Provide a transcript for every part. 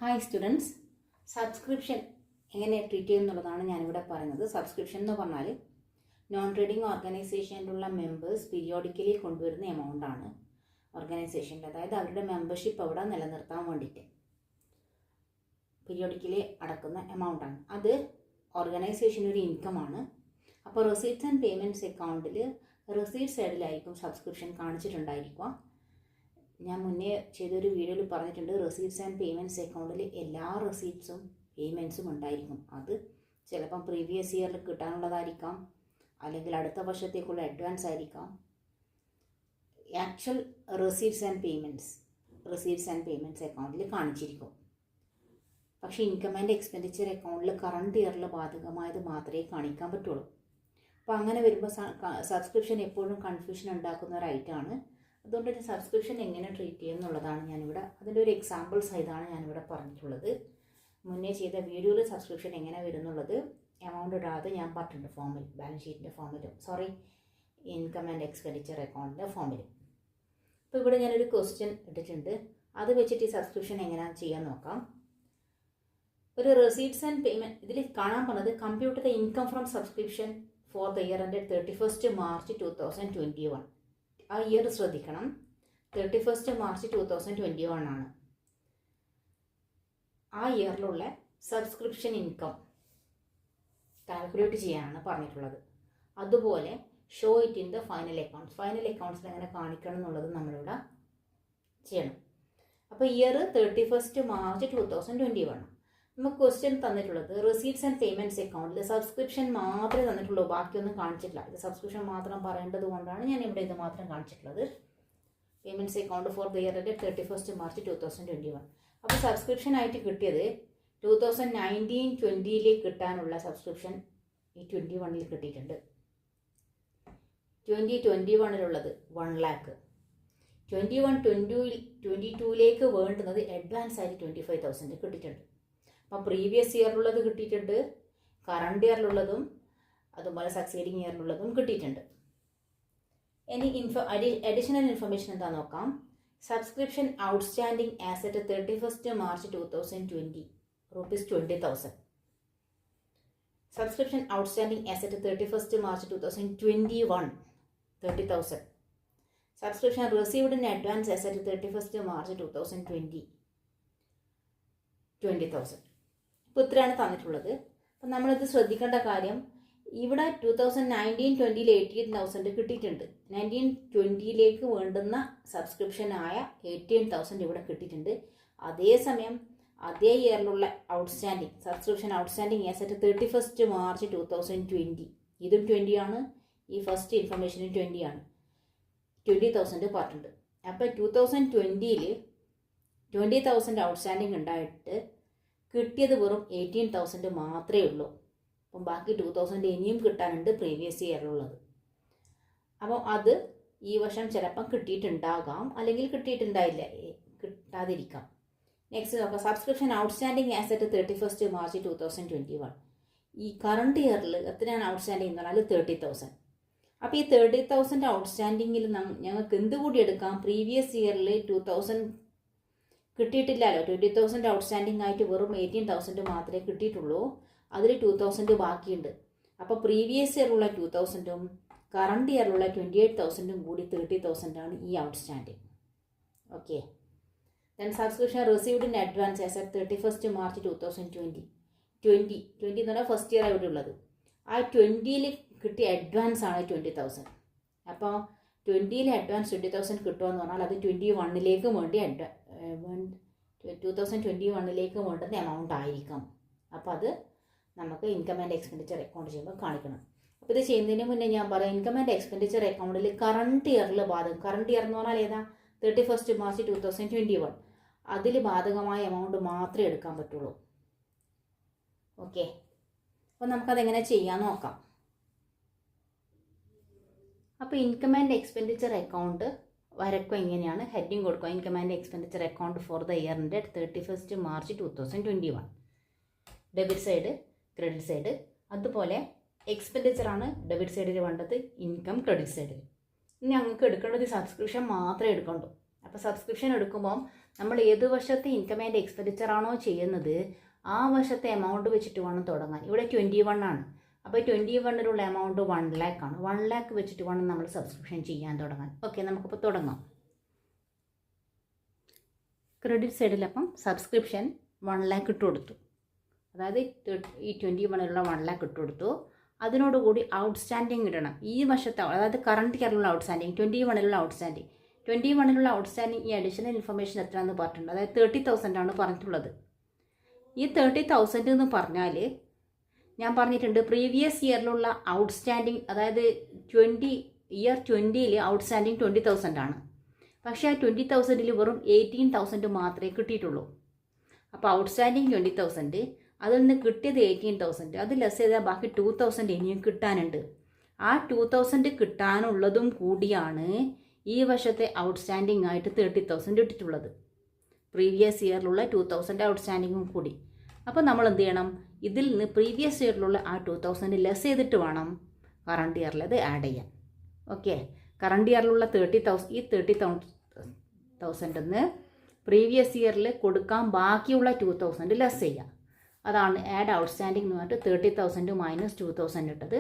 Hi students, subscription എങ്ങനെ treat ചെയ്യുന്നുള്ളതാണ് ഞാനിവിടെ പറയുന്നത്. സബ്സ്ക്രിപ്ഷൻ എന്ന് പറഞ്ഞാൽ നോൺ ട്രേഡിംഗ് ഓർഗനൈസേഷനിലുള്ള മെമ്പേഴ്സ് പീരിയോഡിക്കലി കൊണ്ടുവരുന്ന എമൗണ്ടാണ് ഓർഗനൈസേഷൻ്റെ. അതായത് അവരുടെ മെമ്പർഷിപ്പ് അവിടെ നിലനിർത്താൻ വേണ്ടിയിട്ട് പീരിയോഡിക്കലി അടക്കുന്ന എമൗണ്ടാണ്. അത് ഓർഗനൈസേഷനൊരു ഇൻകമാണ്. അപ്പോൾ റെസീറ്റ്സ് ആൻഡ് പേയ്മെൻറ്റ്സ് അക്കൗണ്ടിൽ റെസീറ്റ് സൈഡിലായിരിക്കും സബ്സ്ക്രിപ്ഷൻ കാണിച്ചിട്ടുണ്ടായിരിക്കുക. ഞാൻ മുന്നേ ചെയ്തൊരു വീഡിയോയിൽ പറഞ്ഞിട്ടുണ്ട്, റെസീറ്റ്സ് ആൻഡ് പേയ്മെൻറ്റ്സ് അക്കൗണ്ടിൽ എല്ലാ റെസീറ്റ്സും പേയ്മെൻറ്റ്സും ഉണ്ടായിരിക്കും. അത് ചിലപ്പം പ്രീവിയസ് ഇയറിൽ കിട്ടാനുള്ളതായിരിക്കാം, അല്ലെങ്കിൽ അടുത്ത വർഷത്തേക്കുള്ള അഡ്വാൻസ് ആയിരിക്കാം. ആക്ച്വൽ റെസീറ്റ്സ് ആൻഡ് പേയ്മെൻറ്റ്സ് അക്കൗണ്ടിൽ കാണിച്ചിരിക്കും. പക്ഷേ ഇൻകം ആൻഡ് എക്സ്പെൻഡിച്ചർ അക്കൗണ്ടിൽ കറണ്ട് ഇയറിൽ ബാധകമായത് മാത്രമേ കാണിക്കാൻ പറ്റുള്ളൂ. അപ്പോൾ അങ്ങനെ വരുമ്പോൾ സബ്സ്ക്രിപ്ഷൻ എപ്പോഴും കൺഫ്യൂഷൻ ഉണ്ടാക്കുന്ന ഒരു ഐറ്റമാണ്. അതുകൊണ്ട് തന്നെ സബ്സ്ക്രിപ്ഷൻ എങ്ങനെ ട്രീറ്റ് ചെയ്യുന്നുള്ളതാണ് ഞാനിവിടെ, അതിൻ്റെ ഒരു എക്സാമ്പിൾ സഹിതമാണ് ഞാനിവിടെ പറഞ്ഞിട്ടുള്ളത്. മുന്നേ ചെയ്ത വീഡിയോയിൽ സബ്സ്ക്രിപ്ഷൻ എങ്ങനെ വരുന്നുള്ളത് എമൗണ്ട് ഇടാതെ ഞാൻ പറഞ്ഞിട്ടുണ്ട്, ഫോമിൽ, ബാലൻസ് ഷീറ്റിൻ്റെ ഫോമിലും, ഇൻകം ആൻഡ് എക്സ്പെൻഡിച്ചർ അക്കൗണ്ടിൻ്റെ ഫോമിലും. അപ്പോൾ ഇവിടെ ഞാനൊരു ക്വസ്റ്റ്യൻ ഇട്ടിട്ടുണ്ട്, അത് വെച്ചിട്ട് ഈ സബ്സ്ക്രിപ്ഷൻ എങ്ങനെയാണ് ചെയ്യാൻ നോക്കാം. ഒരു റെസീറ്റ്സ് ആൻഡ് പേയ്മെൻറ്റ് ഇതിൽ കാണാൻ പറഞ്ഞത് computer the income from subscription four the year ended 31 March 2021. ആ ഇയർ ശ്രദ്ധിക്കണം, 31 മാർച്ച് 2021 ആണ്. ആ ഇയറിലുള്ള സബ്സ്ക്രിപ്ഷൻ ഇൻകം കാൽക്കുലേറ്റ് ചെയ്യാനാണ് പറഞ്ഞിട്ടുള്ളത്. അതുപോലെ show it in the final അക്കൗണ്ട്സിൽ എങ്ങനെ കാണിക്കണം എന്നുള്ളത് നമ്മളിവിടെ ചെയ്യണം. അപ്പോൾ ഇയർ 31 മാർച്ച് 2021. നമുക്ക് ക്വസ്റ്റ്യൻ തന്നിട്ടുള്ളത് റെസീറ്റ്സ് ആൻഡ് പേയ്മെൻറ്റ്സ് അക്കൗണ്ടിൽ സബ്സ്ക്രിപ്ഷൻ മാത്രമേ തന്നിട്ടുള്ളൂ, ബാക്കിയൊന്നും കാണിച്ചിട്ടില്ല. ഇത് സബ്സ്ക്രിപ്ഷൻ മാത്രം പറയേണ്ടത് കൊണ്ടാണ് ഞാൻ ഇവിടെ ഇത് മാത്രം കാണിച്ചിട്ടുള്ളത്. Payments account for the year 31 March 2021. അപ്പോൾ സബ്സ്ക്രിപ്ഷൻ ആയിട്ട് കിട്ടിയത് 2019-20 കിട്ടാനുള്ള സബ്സ്ക്രിപ്ഷൻ ഈ 21 കിട്ടിയിട്ടുണ്ട്. 2021 1 lakh. 21-22 വേണ്ടുന്നത് അഡ്വാൻസ് ആയിട്ട് 25,000 കിട്ടിയിട്ടുണ്ട്. അപ്പം പ്രീവിയസ് ഇയറിലുള്ളത് കിട്ടിയിട്ടുണ്ട്, കറണ്ട് ഇയറിലുള്ളതും അതുപോലെ സക്സീഡിങ് ഇയറിലുള്ളതും കിട്ടിയിട്ടുണ്ട്. ഇനി അഡീഷണൽ ഇൻഫർമേഷൻ എന്താ നോക്കാം. Subscription outstanding asset 31 March 2020 ₹20,000. Subscription outstanding asset 31 March 2021 30,000. Subscription received in advance asset 31 March 2020 20,000. ഇപ്പോൾ ഇത്രയാണ് തന്നിട്ടുള്ളത്. അപ്പം നമ്മളിത് ശ്രദ്ധിക്കേണ്ട കാര്യം, ഇവിടെ 2019-20 18,000 കിട്ടിയിട്ടുണ്ട്. 19-20 വേണ്ടുന്ന സബ്സ്ക്രിപ്ഷനായ 18,000 ഇവിടെ കിട്ടിയിട്ടുണ്ട്. അതേസമയം അതേ ഇയറിലുള്ള സബ്സ്ക്രിപ്ഷൻ ഔട്ട്സ്റ്റാൻഡിംഗ് ആസറ്റ് 31 മാർച്ച് 2020 ഇതും 20 ആണ്. ഈ ഫസ്റ്റ് ഇൻഫർമേഷനും 20 ആണ്. 20,000 പാർട്ടുണ്ട്. അപ്പോൾ 2020 20,000 ഔട്ട്സ്റ്റാൻഡിംഗ് ഉണ്ടായിട്ട് കിട്ടിയത് വെറും 18,000 മാത്രമേ ഉള്ളൂ. അപ്പം ബാക്കി 2,000 ഇനിയും കിട്ടാനുണ്ട് പ്രീവിയസ് ഇയറിലുള്ളത്. അപ്പോൾ അത് ഈ വർഷം ചിലപ്പം കിട്ടിയിട്ടുണ്ടാകാം, അല്ലെങ്കിൽ കിട്ടാതിരിക്കാം. നെക്സ്റ്റ് നോക്കാം. Subscription outstanding asset 31 March 2021. ഈ കറണ്ട് ഇയറിൽ എത്രയാണ് ഔട്ട്സ്റ്റാൻഡിംഗ് എന്ന് പറഞ്ഞാൽ 30,000. അപ്പോൾ ഈ 30,000 ഔട്ട്സ്റ്റാൻഡിങ്ങിൽ ഞങ്ങൾക്ക് എന്തുകൂടി എടുക്കാം. പ്രീവിയസ് ഇയറിൽ 2,000 കിട്ടിയിട്ടില്ലല്ലോ. 20,000 ഔട്ട്സ്റ്റാൻഡിംഗ് ആയിട്ട് വെറും 18,000 മാത്രമേ കിട്ടിയിട്ടുള്ളൂ. അതിൽ 2,000 ബാക്കിയുണ്ട്. അപ്പോൾ പ്രീവിയസ് ഇയറിലുള്ള 2,000ഉം കറണ്ട് ഇയറിലുള്ള 28,000ഉം കൂടി 30,000 ആണ് ഈ outstanding. Okay. Then subscription received in advance as at 31 March 2020 എന്ന് പറഞ്ഞാൽ ഫസ്റ്റ് ഇയർ ഇവിടെ ഉള്ളത്. ആ 20 കിട്ടിയ അഡ്വാൻസ് ആണ് 20,000. അപ്പോൾ 20 അഡ്വാൻസ് 20,000 കിട്ടുമെന്ന് പറഞ്ഞാൽ അത് 21 വേണ്ടി 2021 വേണ്ടുന്ന എമൗണ്ട് ആയിരിക്കും. അപ്പോൾ അത് നമുക്ക് ഇൻകം ആൻഡ് എക്സ്പെൻഡിച്ചർ അക്കൗണ്ട് ചെയ്യുമ്പോൾ കാണിക്കണം. അപ്പോൾ ഇത് ചെയ്യുന്നതിന് മുന്നേ ഞാൻ പറയാം, ഇൻകം ആൻഡ് എക്സ്പെൻഡിച്ചർ അക്കൗണ്ടിൽ കറണ്ട് ഇയറിൽ കറണ്ട് ഇയർ എന്ന് പറഞ്ഞാൽ ഏതാ, 31 മാർച്ച് 2021. അതിൽ ബാധകമായ എമൗണ്ട് മാത്രമേ എടുക്കാൻ പറ്റുള്ളൂ. ഓക്കെ. അപ്പോൾ നമുക്കതെങ്ങനെ ചെയ്യാൻ നോക്കാം. അപ്പോൾ ഇൻകം ആൻഡ് എക്സ്പെൻഡിച്ചർ അക്കൗണ്ട് വരക്കുക ഇങ്ങനെയാണ്. ഹെഡിങ് കൊടുക്കുക, income and expenditure account for the year ended 31 March 2021. Debit side, credit side. അതുപോലെ എക്സ്പെൻഡിച്ചറാണ് ഡെബിറ്റ് സൈഡിൽ വേണ്ടത്, ഇൻകം ക്രെഡിറ്റ് സൈഡിൽ. ഇനി ഞങ്ങൾക്ക് എടുക്കേണ്ടത് സബ്സ്ക്രിപ്ഷൻ മാത്രമേ എടുക്കണ്ടൂ. അപ്പോൾ സബ്സ്ക്രിപ്ഷൻ എടുക്കുമ്പോൾ നമ്മൾ ഏത് വർഷത്തെ ഇൻകം ആൻഡ് എക്സ്പെൻഡിച്ചർ ആണോ ചെയ്യുന്നത് ആ വർഷത്തെ എമൗണ്ട് വെച്ചിട്ട് വേണം തുടങ്ങാൻ. ഇവിടെ 21 ആണ്. അപ്പോൾ 21-ലുള്ള എമൗണ്ട് 1 lakh ആണ്. 1 lakh വെച്ചിട്ട് വേണം നമ്മൾ സബ്സ്ക്രിപ്ഷൻ ചെയ്യാൻ തുടങ്ങാൻ. ഓക്കെ, നമുക്കിപ്പോൾ തുടങ്ങാം. ക്രെഡിറ്റ് സൈഡിൽ അപ്പം സബ്സ്ക്രിപ്ഷൻ 1 lakh ഇട്ട് കൊടുത്തു. അതായത് ഈ 21-ലുള്ള 1 lakh ഇട്ട് കൊടുത്തു. അതിനോടുകൂടി ഔട്ട്സ്റ്റാൻഡിങ് ഇടണം. ഈ വർഷത്തെ, അതായത് കറണ്ട് ഇയറിലുള്ള ഔട്ട്സ്റ്റാൻഡിങ്, 21-ലുള്ള ഔട്ട്സ്റ്റാൻഡിങ്. 21-ലുള്ള ഔട്ട്സ്റ്റാൻഡിങ് ഈ അഡീഷണൽ ഇൻഫർമേഷൻ എത്രയാണെന്ന് പറഞ്ഞിട്ടുണ്ട്. അതായത് 30,000 ആണ് പറഞ്ഞിട്ടുള്ളത്. ഈ 30,000 എന്ന് പറഞ്ഞാൽ ഞാൻ പറഞ്ഞിട്ടുണ്ട് പ്രീവിയസ് ഇയറിലുള്ള ഔട്ട്സ്റ്റാൻഡിങ്, അതായത് 2020 ഔട്ട്സ്റ്റാൻഡിങ് 20,000 ആണ്. പക്ഷേ ആ 20,000 വെറും 18,000 മാത്രമേ കിട്ടിയിട്ടുള്ളൂ. അപ്പോൾ ഔട്ട്സ്റ്റാൻഡിങ് 20,000, അതിൽ നിന്ന് കിട്ടിയത് 18,000. അത് ലെസ് ചെയ്താൽ ബാക്കി 2,000 ഇനിയും കിട്ടാനുണ്ട്. ആ 2,000 കിട്ടാനുള്ളതും കൂടിയാണ് ഈ വർഷത്തെ ഔട്ട്സ്റ്റാൻഡിങ് ആയിട്ട് 30,000 ഇട്ടിട്ടുള്ളത്. പ്രീവിയസ് ഇയറിലുള്ള 2,000 ഔട്ട്സ്റ്റാൻഡിങ്ങും കൂടി. അപ്പോൾ നമ്മൾ എന്ത് ചെയ്യണം, ഇതിൽ നിന്ന് പ്രീവിയസ് ഇയറിലുള്ള ആ 2,000 ലെസ് ചെയ്തിട്ട് വേണം കറണ്ട് ഇയറിലത് ആഡ് ചെയ്യാൻ. ഓക്കെ, കറണ്ട് ഇയറിലുള്ള 30,000, ഈ 30,000 നിന്ന് പ്രീവിയസ് ഇയറിൽ കൊടുക്കാൻ ബാക്കിയുള്ള 2,000 ലെസ് ചെയ്യുക. അതാണ് ആഡ് ഔട്ട്സ്റ്റാൻഡിങ് എന്ന് പറഞ്ഞിട്ട് 30,000 മൈനസ് 2,000 ഇട്ടത്.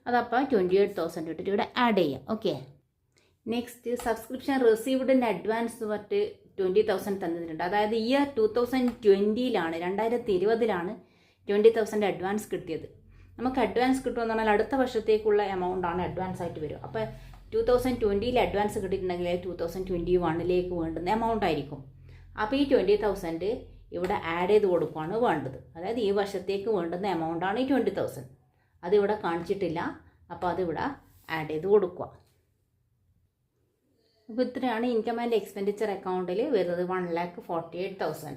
അതപ്പോൾ 28,000 ഇട്ടിട്ട് ഇവിടെ ആഡ് ചെയ്യാം. Okay, next subscription received in advance എന്ന് പറഞ്ഞിട്ട് 20,000 തന്നിട്ടുണ്ട്. അതായത് ഇയർ 2020-ലാണ്, 2020-ലാണ് 20,000 അഡ്വാൻസ് കിട്ടിയത്. നമുക്ക് അഡ്വാൻസ് കിട്ടുമെന്ന് പറഞ്ഞാൽ അടുത്ത വർഷത്തേക്കുള്ള എമൗണ്ടാണ് അഡ്വാൻസ് ആയിട്ട് വരും. അപ്പോൾ 2020-ൽ അഡ്വാൻസ് കിട്ടിയിട്ടുണ്ടെങ്കിൽ 2021-ലേക്ക് വേണ്ടുന്ന എമൗണ്ട് ആയിരിക്കും. അപ്പോൾ ഈ 20,000 ഇവിടെ ആഡ് ചെയ്ത് കൊടുക്കുകയാണ് വേണ്ടത്. അതായത് ഈ വർഷത്തേക്ക് വേണ്ടുന്ന എമൗണ്ടാണ് ഈ 20,000. അതിവിടെ കാണിച്ചിട്ടില്ല, അപ്പോൾ അതിവിടെ ആഡ് ചെയ്ത് കൊടുക്കുക. അപ്പോൾ ഇത്രയാണ് ഇൻകം ആൻഡ് എക്സ്പെൻഡിച്ചർ അക്കൗണ്ടിൽ വരുന്നത്, 1,48,000.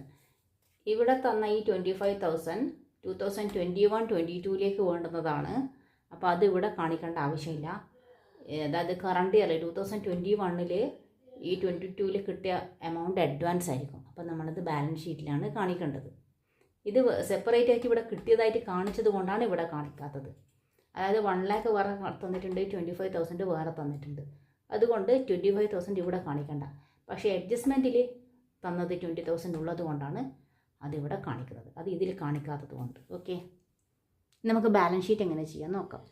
ഇവിടെ തന്ന ഈ 25,000 2021-22ലേക്ക് വേണ്ടുന്നതാണ്. അപ്പോൾ അത് ഇവിടെ കാണിക്കേണ്ട ആവശ്യമില്ല. അതായത് കറണ്ട് ഇയർ 2021-ൽ ഈ 22-ൽ കിട്ടിയ എമൗണ്ട് അഡ്വാൻസ് ആയിരിക്കും. അപ്പോൾ നമ്മളത് ബാലൻസ് ഷീറ്റിലാണ് കാണിക്കേണ്ടത്. ഇത് സെപ്പറേറ്റ് ആയിട്ട് ഇവിടെ കിട്ടിയതായിട്ട് കാണിച്ചത് കൊണ്ടാണ് ഇവിടെ കാണിക്കാത്തത്. അതായത് 1 lakh വേറെ തന്നിട്ടുണ്ട്, 25,000 വേറെ തന്നിട്ടുണ്ട്. അതുകൊണ്ട് 25,000 ഇവിടെ കാണിക്കണ്ട. പക്ഷേ അഡ്ജസ്റ്റ്മെൻറ്റിൽ തന്നത് 20,000 ഉള്ളത് കൊണ്ടാണ് അതിവിടെ കാണിക്കുന്നത്. അത് ഇതിൽ കാണിക്കാത്തത് കൊണ്ട്. ഓക്കെ, നമുക്ക് ബാലൻസ് ഷീറ്റ് എങ്ങനെ ചെയ്യാൻ നോക്കാം.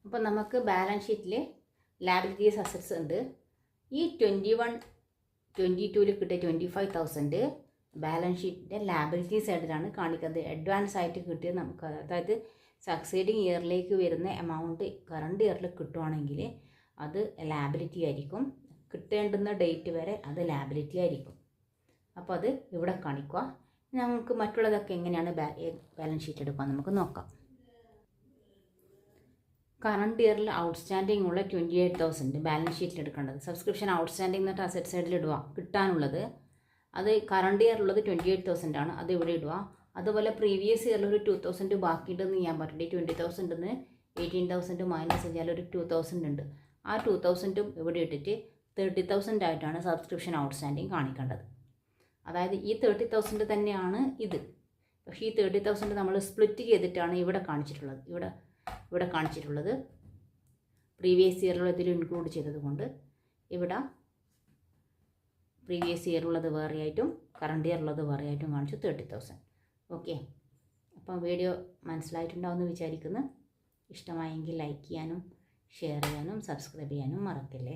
അപ്പോൾ നമുക്ക് ബാലൻസ് ഷീറ്റിൽ ലാബിലിറ്റീസ് അസറ്റ്സ് ഉണ്ട്. ഈ 21-22-ൽ കിട്ടിയ 25,000 ബാലൻസ് ഷീറ്റിൻ്റെ ലാബിലിറ്റി സൈഡിലാണ് കാണിക്കുന്നത്. അഡ്വാൻസ് ആയിട്ട് കിട്ടിയത് നമുക്ക്, അതായത് സക്സീഡിങ് ഇയറിലേക്ക് വരുന്ന എമൗണ്ട് കറണ്ട് ഇയറിൽ കിട്ടുവാണെങ്കിൽ അത് ലാബിലിറ്റി ആയിരിക്കും. കിട്ടേണ്ടുന്ന ഡേറ്റ് വരെ അത് ലാബിലിറ്റി ആയിരിക്കും. അപ്പോൾ അത് ഇവിടെ കാണിക്കുക. നമുക്ക് മറ്റുള്ളതൊക്കെ എങ്ങനെയാണ് ബാലൻസ് ഷീറ്റ് എടുക്കുക നമുക്ക് നോക്കാം. കറണ്ട് ഇയറിൽ ഔട്ട്സ്റ്റാൻഡിങ് ഉള്ള 28,000 ബാലൻസ് ഷീറ്റിൽ എടുക്കേണ്ടത്. സബ്സ്ക്രിപ്ഷൻ ഔട്ട്സ്റ്റാൻഡിങ് എന്നിട്ട് അസറ്റ് സൈഡിൽ ഇടുക. കിട്ടാനുള്ളത് അത് കറണ്ട് ഇയറിലുള്ളത് 28,000 ആണ്, അത് ഇവിടെ ഇടുക. അതുപോലെ പ്രീവിയസ് ഇയറിൽ ഒരു 2,000 ബാക്കിയുണ്ടെന്ന് ഞാൻ പറഞ്ഞിട്ട് 20,000 നിന്ന് 18,000 മൈനസ് ചെയ്താൽ ഒരു 2,000 ഉണ്ട്. ആ 2,000 ഇവിടെ ഇട്ടിട്ട് 30,000 ആയിട്ടാണ് സബ്സ്ക്രിപ്ഷൻ ഔട്ട്സ്റ്റാൻഡിങ് കാണിക്കേണ്ടത്. അതായത് ഈ 30,000 തന്നെയാണ് ഇത്. പക്ഷേ ഈ 30,000 നമ്മൾ സ്പ്ലിറ്റ് ചെയ്തിട്ടാണ് ഇവിടെ കാണിച്ചിട്ടുള്ളത്. ഇവിടെ കാണിച്ചിട്ടുള്ളത് പ്രീവിയസ് ഇയറിലുള്ളതിൽ ഇൻക്ലൂഡ് ചെയ്തത് കൊണ്ട് ഇവിടെ പ്രീവിയസ് ഇയറുള്ളത് വേറെയായിട്ടും കറണ്ട് ഇയറുള്ളത് വേറെയായിട്ടും കാണിച്ചു 30,000. ഓക്കെ, അപ്പം വീഡിയോ മനസ്സിലായിട്ടുണ്ടാവുമെന്ന് വിചാരിക്കുന്നു. ഇഷ്ടമായെങ്കിൽ ലൈക്ക് ചെയ്യാനും ഷെയർ ചെയ്യാനും സബ്സ്ക്രൈബ് ചെയ്യാനും മറക്കല്ലേ.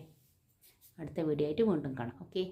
അടുത്ത വീഡിയോ ആയിട്ട് വീണ്ടും കാണാം. ഓക്കെ.